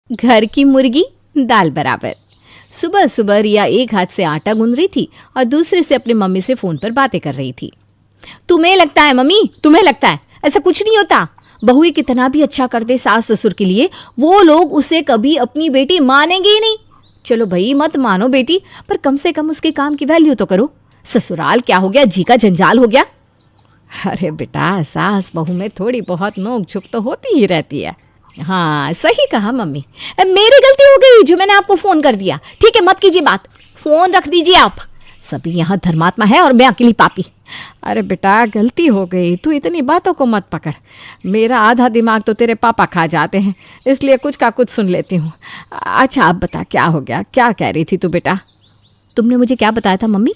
घर की मुर्गी दाल बराबर। सुबह सुबह रिया एक हाथ से आटा गूंद रही थी और दूसरे से अपनी मम्मी से फोन पर बातें कर रही थी। तुम्हें लगता है मम्मी, तुम्हें लगता है ऐसा कुछ नहीं होता। बहू ये कितना भी अच्छा कर दे सास ससुर के लिए, वो लोग उसे कभी अपनी बेटी मानेंगे ही नहीं। चलो भाई मत मानो बेटी, पर कम से कम उसके काम की वैल्यू तो करो। ससुराल क्या हो गया, जी का जंजाल हो गया। अरे बेटा, सास बहू में थोड़ी बहुत नोक झोंक तो होती ही रहती है। हाँ सही कहा मम्मी, मेरी गलती हो गई जो मैंने आपको फोन कर दिया। ठीक है मत कीजिए बात, फोन रख दीजिए आप। सभी यहाँ धर्मात्मा है और मैं अकेली पापी। अरे बेटा गलती हो गई, तू इतनी बातों को मत पकड़। मेरा आधा दिमाग तो तेरे पापा खा जाते हैं, इसलिए कुछ का कुछ सुन लेती हूँ। अच्छा आप बता क्या हो गया, क्या कह रही थी तू बेटा? तुमने मुझे क्या बताया था मम्मी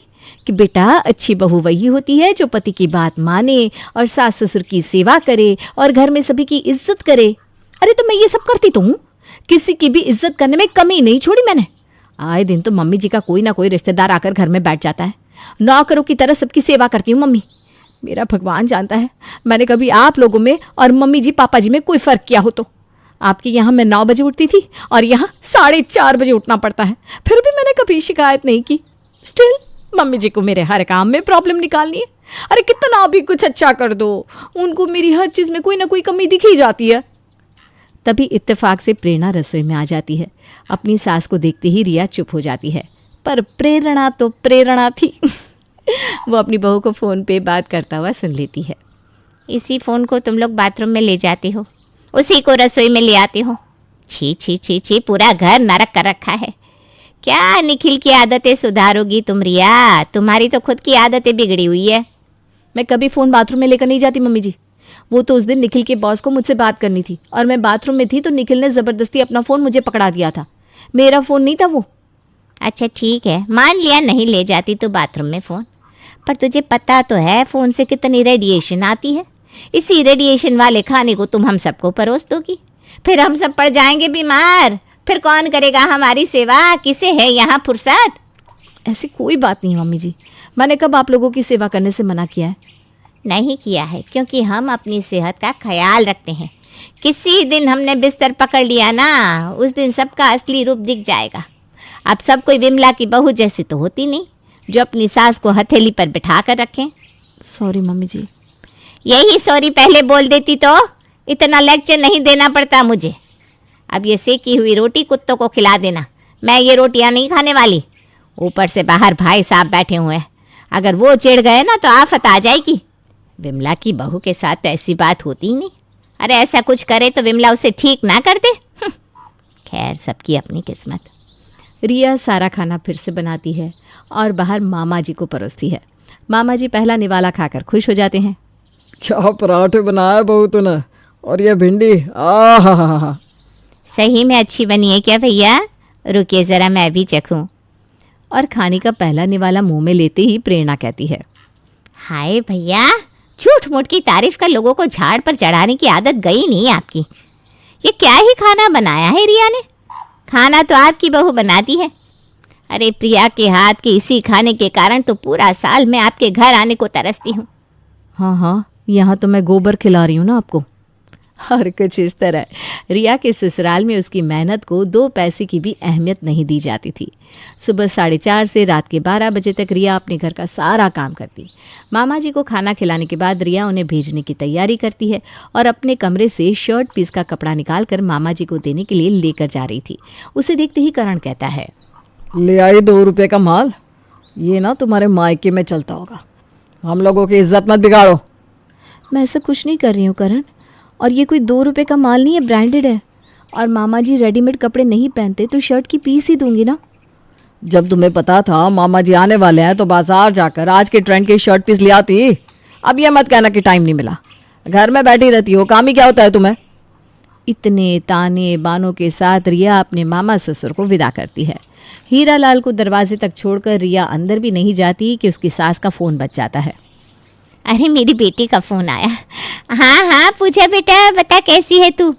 कि बेटा अच्छी बहू वही होती है जो पति की बात माने और सास ससुर की सेवा करे और घर में सभी की इज्जत करे। अरे तो मैं ये सब करती तो हूँ, किसी की भी इज्जत करने में कमी नहीं छोड़ी मैंने। आए दिन तो मम्मी जी का कोई ना कोई रिश्तेदार आकर घर में बैठ जाता है, नौकरों की तरह सबकी सेवा करती हूँ मम्मी। मेरा भगवान जानता है मैंने कभी आप लोगों में और मम्मी जी पापा जी में कोई फ़र्क किया हो तो। आपके यहाँ मैं 9 बजे उठती थी और यहाँ 4:30 बजे उठना पड़ता है, फिर भी मैंने कभी शिकायत नहीं की। स्टिल मम्मी जी को मेरे हर काम में प्रॉब्लम निकालनी है। अरे कितना भी कुछ अच्छा कर दो, उनको मेरी हर चीज़ में कोई ना कोई कमी दिख ही जाती है। तभी इत्तेफाक से प्रेरणा रसोई में आ जाती है। अपनी सास को देखते ही रिया चुप हो जाती है, पर प्रेरणा तो प्रेरणा थी। वो अपनी बहू को फ़ोन पे बात करता हुआ सुन लेती है। इसी फ़ोन को तुम लोग बाथरूम में ले जाते हो, उसी को रसोई में ले आते हो। छी छी छी छी, पूरा घर नरक कर रखा है। क्या निखिल की आदतें सुधारोगी तुम रिया? तुम्हारी तो खुद की आदतें बिगड़ी हुई है। मैं कभी फ़ोन बाथरूम में लेकर नहीं जाती मम्मी जी। वो तो उस दिन निखिल के बॉस को मुझसे बात करनी थी और मैं बाथरूम में थी तो निखिल ने ज़बरदस्ती अपना फ़ोन मुझे पकड़ा दिया था। मेरा फ़ोन नहीं था वो। अच्छा ठीक है, मान लिया नहीं ले जाती तो बाथरूम में फ़ोन, पर तुझे पता तो है फ़ोन से कितनी रेडिएशन आती है। इसी रेडिएशन वाले खाने को तुम हम सबको परोस दोगी, फिर हम सब पड़ जाएंगे बीमार। फिर कौन करेगा हमारी सेवा? किसे है यहाँ फुर्सत? ऐसी कोई बात नहीं मम्मी जी, मैंने कब आप लोगों की सेवा करने से मना किया है? नहीं किया है, क्योंकि हम अपनी सेहत का ख्याल रखते हैं। किसी दिन हमने बिस्तर पकड़ लिया ना, उस दिन सबका असली रूप दिख जाएगा। अब सब कोई विमला की बहू जैसी तो होती नहीं, जो अपनी सास को हथेली पर बिठा कर रखें। सॉरी मम्मी जी। यही सॉरी पहले बोल देती तो इतना लेक्चर नहीं देना पड़ता मुझे। अब ये सेकी हुई रोटी कुत्तों को खिला देना, मैं ये रोटियां नहीं खाने वाली। ऊपर से बाहर भाई साहब बैठे हुए हैं, अगर वो चिढ़ गए ना तो आफत आ जाएगी। विमला की बहू के साथ तो ऐसी बात होती ही नहीं। अरे ऐसा कुछ करे तो विमला उसे ठीक ना कर दे। खैर सबकी अपनी किस्मत। रिया सारा खाना फिर से बनाती है और बाहर मामा जी को परोसती है। मामा जी पहला निवाला खाकर खुश हो जाते हैं। क्या पराठे बनाया बहू तूने, और ये भिंडी, आहा। सही में अच्छी बनी है क्या भैया? रुकिए ज़रा मैं भी चखूं। और खाने का पहला निवाला मुंह में लेते ही प्रेरणा कहती है, हाय भैया, झूठ मूठ की तारीफ का लोगों को झाड़ पर चढ़ाने की आदत गई नहीं आपकी। ये क्या ही खाना बनाया है रिया ने? खाना तो आपकी बहू बनाती है। अरे प्रिया के हाथ के इसी खाने के कारण तो पूरा साल मैं आपके घर आने को तरसती हूँ। हाँ हाँ, यहाँ तो मैं गोबर खिला रही हूँ ना आपको। और कुछ इस तरह रिया के ससुराल में उसकी मेहनत को 2 पैसे की भी अहमियत नहीं दी जाती थी। सुबह 4:30 से रात के 12 बजे तक रिया अपने घर का सारा काम करती। मामा जी को खाना खिलाने के बाद रिया उन्हें भेजने की तैयारी करती है और अपने कमरे से शर्ट पीस का कपड़ा निकालकर मामा जी को देने के लिए लेकर जा रही थी। उसे देखते ही करण कहता है, ले आई 2 रुपये का माल, ये ना तुम्हारे मायके में चलता होगा। हम लोगों की इज्जत मत बिगाड़ो। मैं ऐसा कुछ नहीं कर रही हूँ करण, और ये कोई 2 रुपये का माल नहीं है, ब्रांडेड है। और मामा जी रेडीमेड कपड़े नहीं पहनते तो शर्ट की पीस ही दूंगी ना। जब तुम्हें पता था मामा जी आने वाले हैं तो बाजार जाकर आज के ट्रेंड की शर्ट पीस ले आती। अब ये मत कहना कि टाइम नहीं मिला, घर में बैठी रहती हो, काम ही क्या होता है तुम्हें। इतने ताने बानों के साथ रिया अपने मामा ससुर को विदा करती है। हीरा लाल को दरवाजे तक छोड़कर रिया अंदर भी नहीं जाती कि उसकी सास का फ़ोन बज जाता है। अरे मेरी बेटी का फ़ोन आया। हाँ हाँ पूछा बेटा, बता कैसी है तू?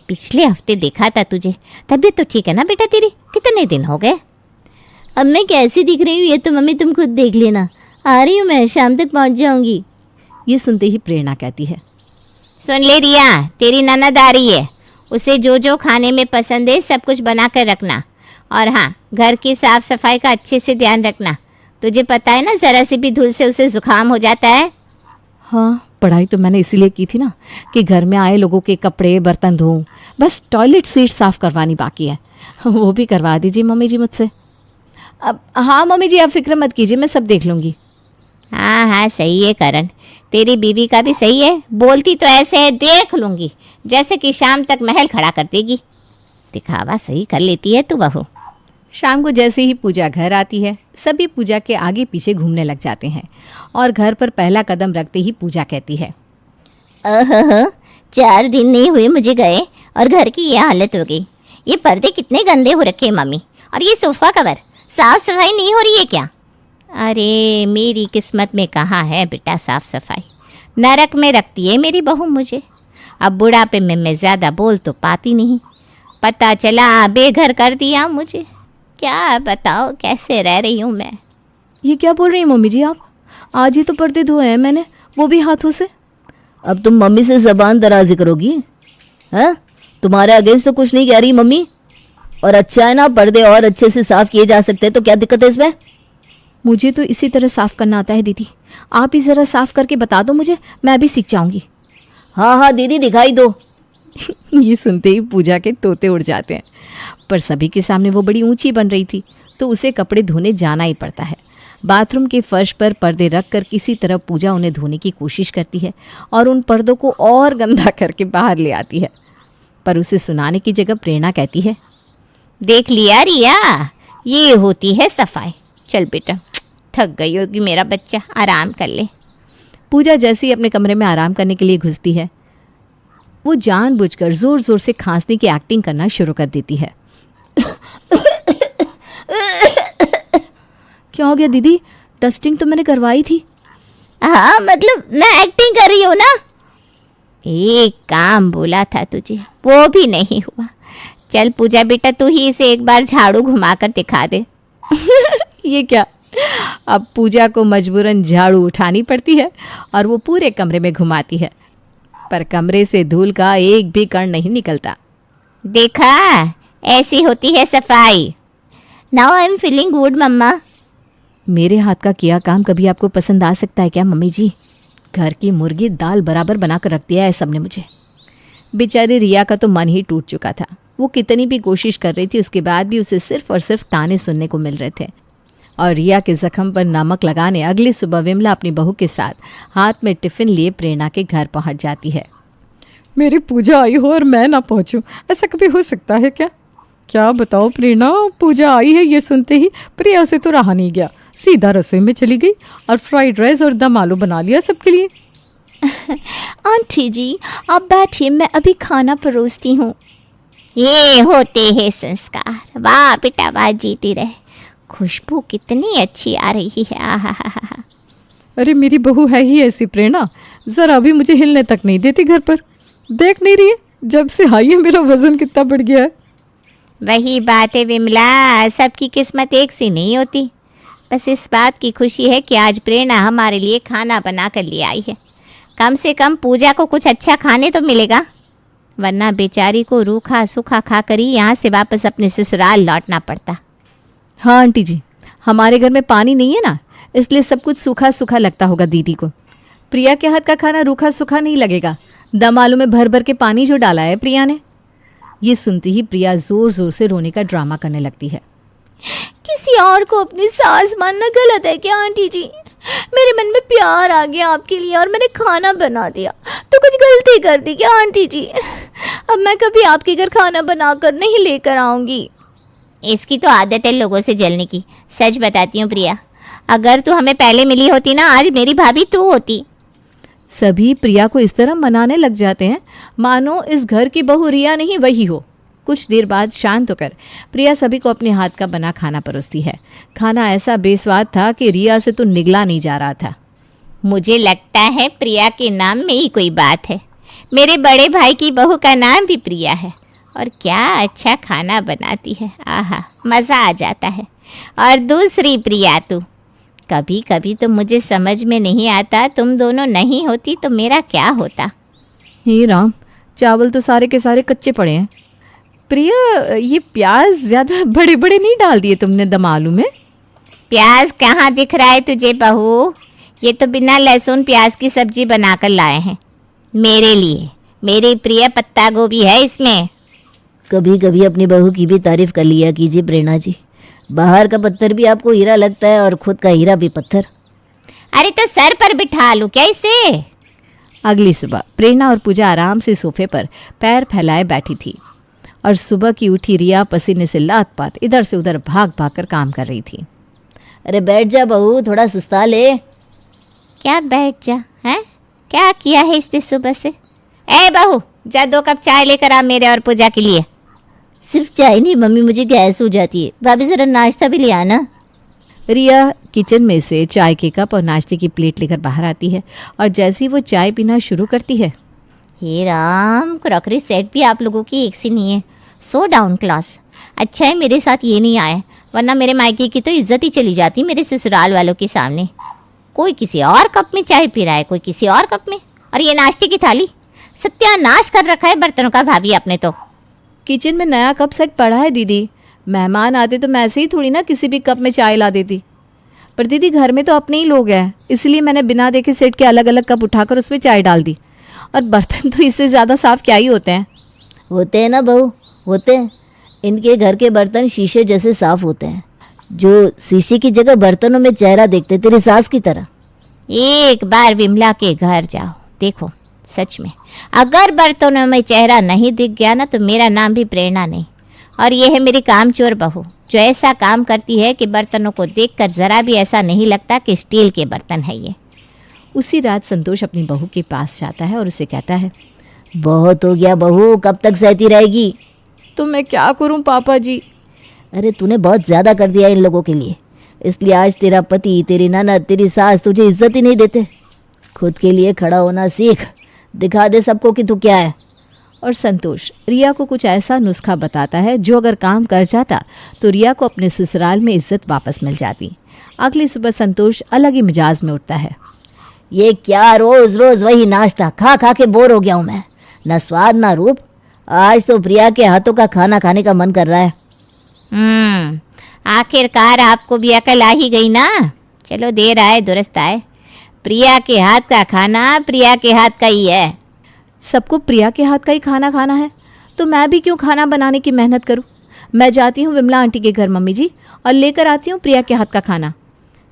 पिछले हफ्ते देखा था तुझे, तबीयत तो ठीक है ना बेटा तेरी? कितने दिन हो गए? अब मैं कैसी दिख रही हूँ ये तो मम्मी तुम खुद देख लेना। आ रही हूँ मैं, शाम तक पहुँच जाऊँगी। ये सुनते ही प्रेरणा कहती है, सुन ले रिया, तेरी ननद आ रही है। उसे जो जो खाने में पसंद है सब कुछ बना कर रखना। और हाँ, घर की साफ सफाई का अच्छे से ध्यान रखना। तुझे पता है ना, ज़रा सी भी धूल से उसे जुकाम हो जाता है। हाँ, पढ़ाई तो मैंने इसीलिए की थी ना कि घर में आए लोगों के कपड़े बर्तन धोऊं। बस टॉयलेट सीट साफ करवानी बाकी है, वो भी करवा दीजिए मम्मी जी मुझसे। अब हाँ मम्मी जी, आप फिक्र मत कीजिए, मैं सब देख लूँगी। हाँ हाँ, सही है करण, तेरी बीवी का भी सही है। बोलती तो ऐसे है, देख लूँगी, जैसे कि शाम तक महल खड़ा कर देगी। दिखावा सही कर लेती है तू बहू। शाम को जैसे ही पूजा घर आती है, सभी पूजा के आगे पीछे घूमने लग जाते हैं और घर पर पहला कदम रखते ही पूजा कहती है, ओहो, 4 दिन नहीं हुए मुझे गए और घर की ये हालत हो गई। ये पर्दे कितने गंदे हो रखे हैं मम्मी, और ये सोफा कवर साफ सफाई नहीं हो रही है क्या? अरे मेरी किस्मत में कहाँ है बेटा साफ सफाई, नरक में रखती है मेरी बहू मुझे। अब बुढ़ापे में मैं ज़्यादा बोल तो पाती नहीं, पता चला बेघर कर दिया मुझे। क्या बताओ कैसे रह रही हूँ मैं। ये क्या बोल रही हैं मम्मी जी आप? आज ही तो पर्दे धोए हैं मैंने, वो भी हाथों से। अब तुम मम्मी से जबान दराजी करोगी? हैं? तुम्हारे अगेंस्ट तो कुछ नहीं कह रही मम्मी। और अच्छा है ना, पर्दे और अच्छे से साफ किए जा सकते हैं, तो क्या दिक्कत है इसमें? मुझे तो इसी तरह साफ करना आता है दीदी, आप ही ज़रा साफ करके बता दो मुझे, मैं भी सीख जाऊंगी। हाँ हाँ दीदी, दिखाई दो। ये सुनते ही पूजा के तोते उड़ जाते हैं। पर सभी के सामने वो बड़ी ऊंची बन रही थी, तो उसे कपड़े धोने जाना ही पड़ता है। बाथरूम के फर्श पर पर्दे रखकर किसी तरह पूजा उन्हें धोने की कोशिश करती है और उन पर्दों को और गंदा करके बाहर ले आती है। पर उसे सुनाने की जगह प्रेरणा कहती है, देख लिया रिया, ये होती है सफाई। चल बेटा, थक गई होगी मेरा बच्चा, आराम कर ले। पूजा जैसे ही अपने कमरे में आराम करने के लिए घुसती है, वो जानबूझकर ज़ोर ज़ोर से खांसने की एक्टिंग करना शुरू कर देती है। क्या हो गया दीदी? डस्टिंग तो मैंने करवाई थी। हाँ मतलब मैं एक्टिंग कर रही हूँ ना। एक काम बोला था तुझे, वो भी नहीं हुआ। चल पूजा बेटा, तू ही इसे एक बार झाड़ू घुमाकर दिखा दे। ये क्या? अब पूजा को मजबूरन झाड़ू उठानी पड़ती है और वो पूरे कमरे में घुमाती है, पर कमरे से धूल का एक भी कण नहीं निकलता। देखा, ऐसी होती है सफाई। Now I am feeling good mamma. मेरे हाथ का किया काम कभी आपको पसंद आ सकता है क्या मम्मी जी? घर की मुर्गी दाल बराबर बना कर रख दिया है सबने मुझे। बेचारी रिया का तो मन ही टूट चुका था। वो कितनी भी कोशिश कर रही थी, उसके बाद भी उसे सिर्फ और सिर्फ ताने सुनने को मिल रहे थे। और रिया के जख्म पर नमक लगाने अगली सुबह विमला अपनी बहू के साथ हाथ में टिफिन लिए प्रेरणा के घर पहुंच जाती है। मेरी पूजा आई हो और मैं ना पहुंचूं, ऐसा कभी हो सकता है क्या? क्या बताओ प्रेरणा, पूजा आई है ये सुनते ही प्रिया से तो रहा नहीं गया, सीधा रसोई में चली गई और फ्राइड राइस और दम आलू बना लिया सबके लिए। आंटी जी आप बैठिए, मैं अभी खाना परोसती हूँ। ये होते हैं संस्कार। वाह बेटा वाह, जीती रहे। खुशबू कितनी अच्छी आ रही है। आहा। अरे मेरी बहू है ही ऐसी प्रेरणा, ज़रा भी मुझे हिलने तक नहीं देती घर पर। देख नहीं रही है जब से आई है मेरा वज़न कितना बढ़ गया है। वही बात है विमला, सबकी किस्मत एक सी नहीं होती। बस इस बात की खुशी है कि आज प्रेरणा हमारे लिए खाना बना कर ले आई है। कम से कम पूजा को कुछ अच्छा खाने तो मिलेगा, वरना बेचारी को रूखा सूखा खाकर ही यहाँ से वापस अपने ससुराल लौटना पड़ता। हाँ आंटी जी, हमारे घर में पानी नहीं है ना, इसलिए सब कुछ सूखा सूखा लगता होगा दीदी को। प्रिया के हाथ का खाना रूखा सूखा नहीं लगेगा, दम आलू में भर भर के पानी जो डाला है प्रिया ने। ये सुनती ही प्रिया ज़ोर ज़ोर से रोने का ड्रामा करने लगती है। किसी और को अपनी सास मानना गलत है क्या आंटी जी? मेरे मन में प्यार आ गया आपके लिए और मैंने खाना बना दिया, तो कुछ गलती कर दी क्या आंटी जी? अब मैं कभी आपके घर खाना बनाकर नहीं लेकर आऊँगी। इसकी तो आदत है लोगों से जलने की। सच बताती हूँ प्रिया, अगर तू हमें पहले मिली होती ना, आज मेरी भाभी तू होती। सभी प्रिया को इस तरह मनाने लग जाते हैं मानो इस घर की बहू रिया नहीं वही हो। कुछ देर बाद शांत होकर प्रिया सभी को अपने हाथ का बना खाना परोसती है। खाना ऐसा बेस्वाद था कि रिया से तो निगला नहीं जा रहा था। मुझे लगता है प्रिया के नाम में ही कोई बात है। मेरे बड़े भाई की बहू का नाम भी प्रिया है, और क्या अच्छा खाना बनाती है। आहा, मज़ा आ जाता है। और दूसरी प्रिया तू, कभी कभी तो मुझे समझ में नहीं आता, तुम दोनों नहीं होती तो मेरा क्या होता। हे राम, चावल तो सारे के सारे कच्चे पड़े हैं। प्रिया, ये प्याज ज़्यादा बड़े बड़े नहीं डाल दिए तुमने दम आलू में? प्याज कहाँ दिख रहा है तुझे बहू? ये तो बिना लहसुन प्याज की सब्जी बनाकर लाए हैं मेरे लिए। मेरी प्रिय पत्ता गोभी है इसमें। कभी कभी अपनी बहू की भी तारीफ कर लिया कीजिए प्रेरणा जी। बाहर का पत्थर भी आपको हीरा लगता है और खुद का हीरा भी पत्थर। अरे तो सर पर बिठा लूं क्या इसे? अगली सुबह प्रेरणा और पूजा आराम से सोफे पर पैर फैलाए बैठी थी और सुबह की उठी रिया पसीने से लात-पात इधर से उधर भाग भाग कर काम कर रही थी। अरे बैठ जा बहू, थोड़ा सुस्ता ले। क्या बैठ जा हैं? क्या किया है इसने सुबह से? ए बहू, जा 2 कप चाय लेकर आ मेरे और पूजा के लिए। सिर्फ चाय नहीं मम्मी, मुझे गैस हो जाती है। भाभी जरा नाश्ता भी ले आना। रिया किचन में से चाय के कप और नाश्ते की प्लेट लेकर बाहर आती है और जैसे ही वो चाय पीना शुरू करती है, हे राम, क्रॉकरी सेट भी आप लोगों की एक सी नहीं है। So down class. अच्छा है मेरे साथ ये नहीं आए, वरना मेरे मायके की तो इज्जत ही चली जाती मेरे ससुराल वालों के सामने। कोई किसी और कप में चाय पी रहा है, कोई किसी और कप में, और ये नाश्ते की थाली सत्यानाश कर रखा है बर्तनों का भाभी आपने तो। किचन में नया कप सेट पड़ा है दीदी। मेहमान आते तो मैं ऐसे ही थोड़ी ना किसी भी कप में चाय ला देती, पर दीदी घर में तो अपने ही लोग हैं, इसलिए मैंने बिना देखे सेट के अलग अलग कप उठाकर उसमें चाय डाल दी। और बर्तन तो इससे ज़्यादा साफ क्या ही होते हैं। होते हैं ना बहू, होते हैं। इनके घर के बर्तन शीशे जैसे साफ होते हैं, जो शीशे की जगह बर्तनों में चेहरा देखते तेरी सास की तरह। एक बार विमला के घर जाओ, देखो सच में अगर बर्तनों में चेहरा नहीं दिख गया ना तो मेरा नाम भी प्रेरणा नहीं। और ये है मेरी कामचोर बहू, जो ऐसा काम करती है कि बर्तनों को देखकर ज़रा भी ऐसा नहीं लगता कि स्टील के बर्तन है ये। उसी रात संतोष अपनी बहू के पास जाता है और उसे कहता है, बहुत हो गया बहू, कब तक सहती रहेगी? तो मैं क्या करूं पापा जी? अरे तूने बहुत ज़्यादा कर दिया इन लोगों के लिए, इसलिए आज तेरा पति, तेरी ननद, तेरी सास तुझे इज्जत ही नहीं देते। खुद के लिए खड़ा होना सीख, दिखा दे सबको कि तू क्या है। और संतोष रिया को कुछ ऐसा नुस्खा बताता है जो अगर काम कर जाता तो रिया को अपने ससुराल में इज्जत वापस मिल जाती। अगली सुबह संतोष अलग ही मिजाज में उठता है। ये क्या रोज रोज वही नाश्ता, खा खा के बोर हो गया हूँ मैं, ना स्वाद ना रूप। आज तो प्रिया के हाथों का खाना खाने का मन कर रहा है। आखिरकार आपको भी अकल आ ही गई ना। चलो देर आए दुरुस्त आए। प्रिया के हाथ का खाना प्रिया के हाथ का ही है। सबको प्रिया के हाथ का ही खाना खाना है तो मैं भी क्यों खाना बनाने की मेहनत करूं? मैं जाती हूँ विमला आंटी के घर मम्मी जी और लेकर आती हूँ प्रिया के हाथ का खाना।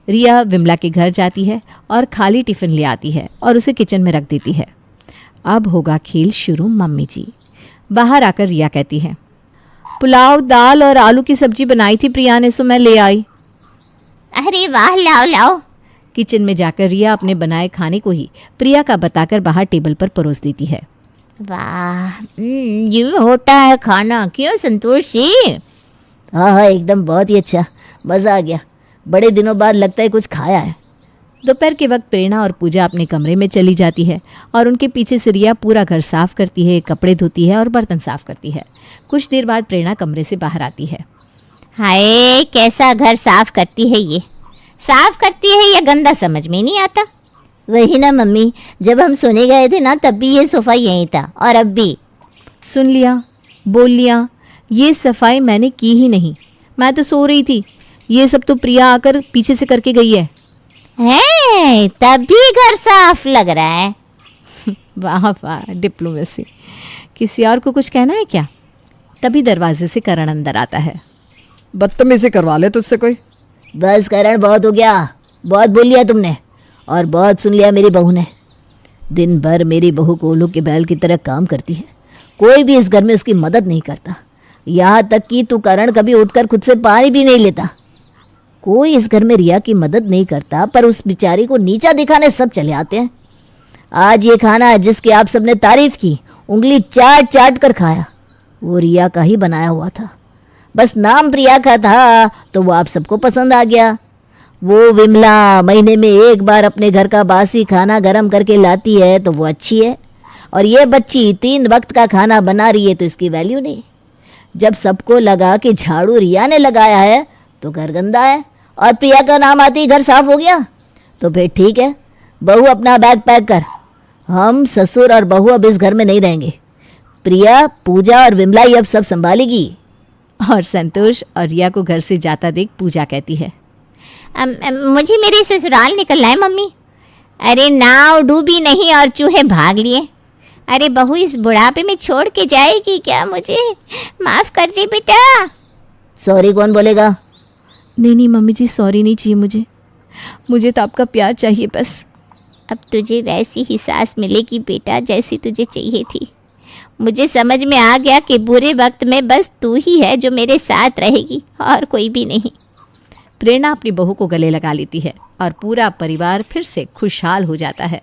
रिया विमला के घर जाती है और खाली टिफ़िन ले आती है और उसे किचन में रख देती है। अब होगा खेल शुरू मम्मी जी। बाहर आकर रिया कहती है, पुलाव, दाल और आलू की सब्जी बनाई थी प्रिया ने, सो मैं ले आई। अरे वाह, लाओ लाओ। किचन में जाकर रिया अपने बनाए खाने को ही प्रिया का बताकर बाहर टेबल पर परोस देती है। वाह, ये होता है खाना, क्यों संतोष जी? हाँ हाँ एकदम, बहुत ही अच्छा, मज़ा आ गया। बड़े दिनों बाद लगता है कुछ खाया है। दोपहर के वक्त प्रेरणा और पूजा अपने कमरे में चली जाती है और उनके पीछे से रिया पूरा घर साफ करती है, कपड़े धोती है और बर्तन साफ करती है। कुछ देर बाद प्रेरणा कमरे से बाहर आती है। हाय, कैसा घर साफ करती है ये। साफ करती है या गंदा समझ में नहीं आता। वही ना मम्मी, जब हम सोने गए थे ना तब भी ये सोफ़ा यहीं था, और अब भी। सुन लिया, बोल लिया, ये सफाई मैंने की ही नहीं, मैं तो सो रही थी। ये सब तो प्रिया आकर पीछे से करके गई है। हैं, तब भी घर साफ लग रहा है। वाह वाह, डिप्लोमेसी। किसी और को कुछ कहना है क्या? तभी दरवाजे से करण अंदर आता है। बदतमीजी करवा ले तुझसे कोई। बस करण, बहुत हो गया, बहुत बोल लिया तुमने और बहुत सुन लिया मेरी बहू ने। दिन भर मेरी बहू कोल्हू के बैल की तरह काम करती है, कोई भी इस घर में उसकी मदद नहीं करता। यहाँ तक कि तू करण कभी उठकर खुद से पानी भी नहीं लेता। कोई इस घर में रिया की मदद नहीं करता, पर उस बेचारी को नीचा दिखाने सब चले आते हैं। आज ये खाना जिसकी आप सबने तारीफ की, उंगली चाट चाट कर खाया, वो रिया का ही बनाया हुआ था। बस नाम प्रिया का था तो वो आप सबको पसंद आ गया। वो विमला महीने में एक बार अपने घर का बासी खाना गरम करके लाती है तो वो अच्छी है, और ये बच्ची 3 वक्त का खाना बना रही है तो इसकी वैल्यू नहीं। जब सबको लगा कि झाड़ू रिया ने लगाया है तो घर गंदा है, और प्रिया का नाम आते ही घर साफ हो गया। तो फिर ठीक है, बहू अपना बैग पैक कर, हम ससुर और बहू अब इस घर में नहीं रहेंगे। प्रिया, पूजा और विमला ये अब सब संभालेगी। और संतोष और रिया को घर से जाता देख पूजा कहती है, मुझे मेरे ससुराल निकलना है मम्मी। अरे नाव डूबी नहीं और चूहे भाग लिए। अरे बहू इस बुढ़ापे में छोड़ के जाएगी क्या मुझे? माफ कर दे बेटा। सॉरी कौन बोलेगा? नहीं नहीं मम्मी जी, सॉरी नहीं चाहिए मुझे तो आपका प्यार चाहिए बस। अब तुझे वैसी ही सास मिलेगी बेटा जैसी तुझे चाहिए थी। मुझे समझ में आ गया कि बुरे वक्त में बस तू ही है जो मेरे साथ रहेगी और कोई भी नहीं। प्रेरणा अपनी बहू को गले लगा लेती है और पूरा परिवार फिर से खुशहाल हो जाता है।